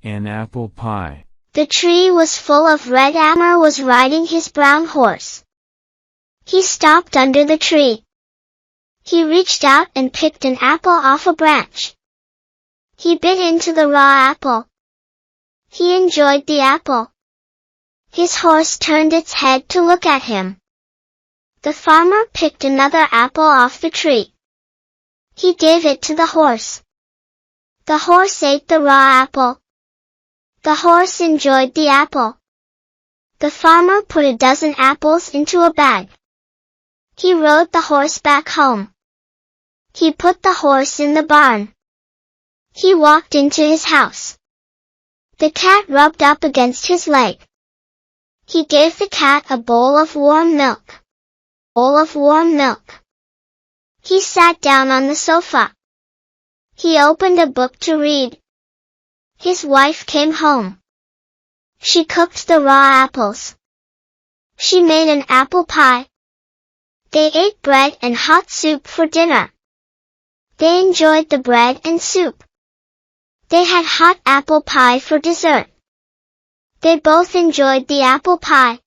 An apple pie. The tree was full of red apples. Farmer was riding his brown horse. He stopped under the tree. He reached out and picked an apple off a branch. He bit into the raw apple. He enjoyed the apple. His horse turned its head to look at him. The farmer picked another apple off the tree. He gave it to the horse. The horse ate the raw apple. The horse enjoyed the apple. The farmer put a dozen apples into a bag. He rode the horse back home. He put the horse in the barn. He walked into his house. The cat rubbed up against his leg. He gave the cat a bowl of warm milk. He sat down on the sofa. He opened a book to read. His wife came home. She cooked the raw apples. She made an apple pie. They ate bread and hot soup for dinner. They enjoyed the bread and soup. They had hot apple pie for dessert. They both enjoyed the apple pie.